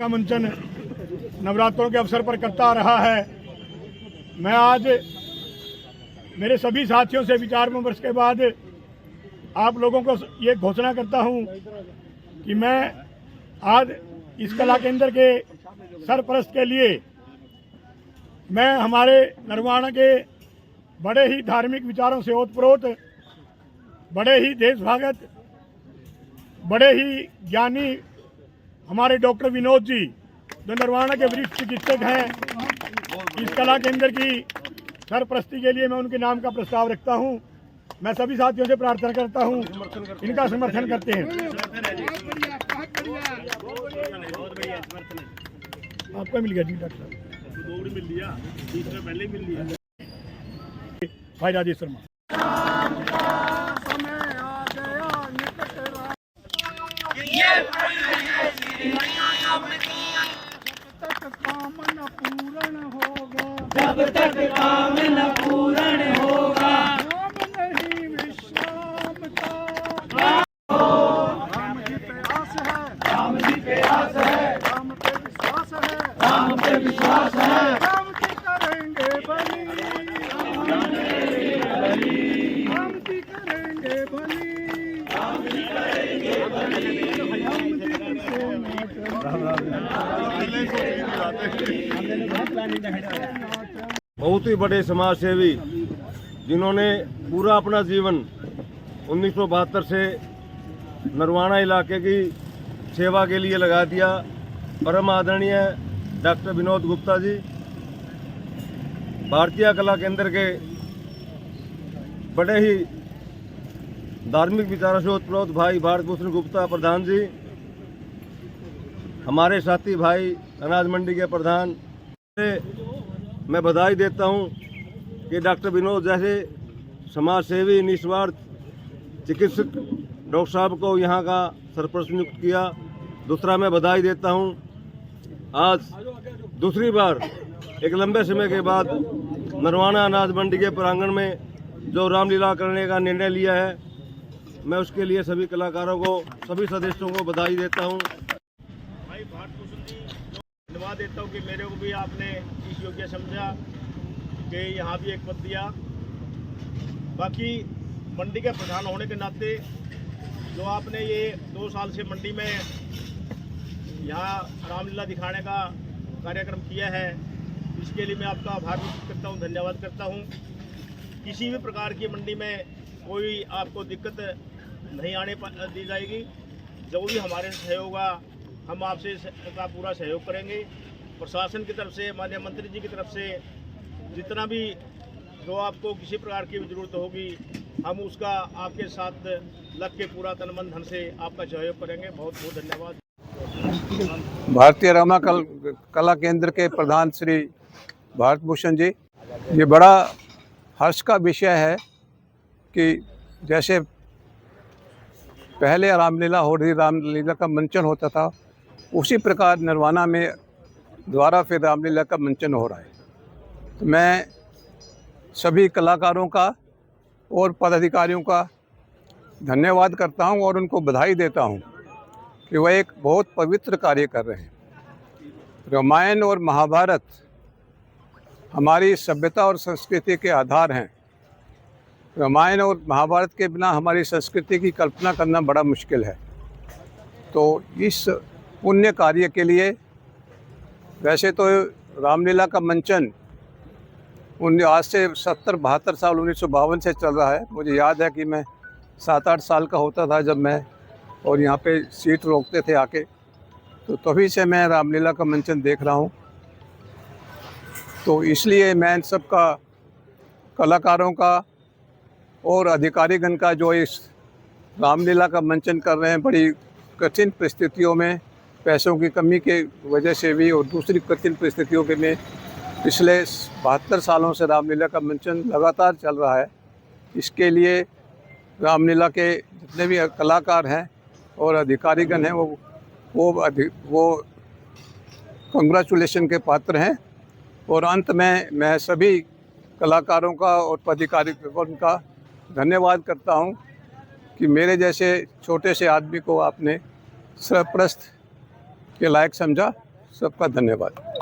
का मंचन नवरात्रों के अवसर पर करता रहा है। मैं आज मेरे सभी साथियों से विचार विमर्श के बाद आप लोगों को ये घोषणा करता हूं कि मैं आज इस कला केंद्र के सरपरस्त के लिए मैं हमारे नरवाना के बड़े ही धार्मिक विचारों से ओतप्रोत, बड़े ही देशभक्त, बड़े ही ज्ञानी हमारे डॉक्टर विनोद जी, जो नरवाना के वरिष्ठ चिकित्सक हैं, इस कला केंद्र की सरपरस्ती के लिए मैं उनके नाम का प्रस्ताव रखता हूं। मैं सभी साथियों से प्रार्थना करता हूं, इनका समर्थन करते हैं। आपको मिल गया जी डॉक्टर साहब, मिल लिया, पहले मिल लिया भाई राजेश शर्मा। जब तक काम न पूर्ण होगा, राम नहीं विश्राम का। राम जी पे आस है, राम जी पे आस है, राम पे विश्वास है, राम पे विश्वास है। राम जी करेंगे बली, राम जी करेंगे बली, राम जी करेंगे बली। बहुत ही बड़े समाज सेवी जिन्होंने पूरा अपना जीवन 1972 से नरवाना इलाके की सेवा के लिए लगा दिया, परम आदरणीय डॉक्टर विनोद गुप्ता जी, भारतीय कला केंद्र के बड़े ही धार्मिक विचारों से ओतप्रोत भाई भारत भूषण गुप्ता प्रधान जी, हमारे साथी भाई अनाज मंडी के प्रधान से मैं बधाई देता हूं कि डॉक्टर विनोद जैसे समाज सेवी निस्वार्थ चिकित्सक डॉक्टर साहब को यहां का सरपरस्त नियुक्त किया। दूसरा मैं बधाई देता हूं आज दूसरी बार एक लंबे समय के बाद नरवाना अनाज मंडी के प्रांगण में जो रामलीला करने का निर्णय लिया है, मैं उसके लिए सभी कलाकारों को, सभी सदस्यों को बधाई देता हूं। भाई भारत भूषण जी, धन्यवाद देता हूँ कि मेरे को भी आपने इस योग्य समझा कि यहाँ भी एक पद दिया। बाकी मंडी के प्रधान होने के नाते जो आपने ये 2 साल से मंडी में यहाँ रामलीला दिखाने का कार्यक्रम किया है, इसके लिए मैं आपका आभार व्यक्त करता हूँ, धन्यवाद करता हूँ। किसी भी प्रकार की मंडी में कोई आपको दिक्कत नहीं आने दी जाएगी। जो भी हमारे सहयोग होगा, हम आपसे का पूरा सहयोग करेंगे। प्रशासन की तरफ से, माननीय मंत्री जी की तरफ से जितना भी जो आपको किसी प्रकार की जरूरत होगी, हम उसका आपके साथ लग के पूरा तन मन धन से आपका सहयोग करेंगे। बहुत बहुत धन्यवाद। भारतीय रमा कला केंद्र के प्रधान श्री भारत भूषण जी, ये बड़ा हर्ष का विषय है कि जैसे पहले रामलीला हो रही, रामलीला का मंचन होता था, उसी प्रकार नरवाना में द्वारा फिर रामलीला का मंचन हो रहा है। तो मैं सभी कलाकारों का और पदाधिकारियों का धन्यवाद करता हूं और उनको बधाई देता हूं कि वह एक बहुत पवित्र कार्य कर रहे हैं। रामायण और महाभारत हमारी सभ्यता और संस्कृति के आधार हैं। रामायण और महाभारत के बिना हमारी संस्कृति की कल्पना करना बड़ा मुश्किल है। तो इस पुण्य कार्य के लिए, वैसे तो रामलीला का मंचन आज से 70-72 साल 1952 से चल रहा है। मुझे याद है कि मैं 7-8 साल का होता था जब मैं, और यहाँ पे सीट रोकते थे आके, तो तभी से मैं रामलीला का मंचन देख रहा हूँ। तो इसलिए मैं इन सब का, कलाकारों का और अधिकारीगण का जो इस रामलीला का मंचन कर रहे हैं, बड़ी कठिन परिस्थितियों में, पैसों की कमी के वजह से भी और दूसरी कठिन परिस्थितियों के में पिछले 72 सालों से रामलीला का मंचन लगातार चल रहा है। इसके लिए रामलीला के जितने भी कलाकार हैं और अधिकारीगण हैं, वो कंग्रेचुलेशन के पात्र हैं। और अंत में मैं सभी कलाकारों का और पदाधिकारियों का धन्यवाद करता हूं कि मेरे जैसे छोटे से आदमी को आपने सरपरस्त के लायक समझा सबका धन्यवाद।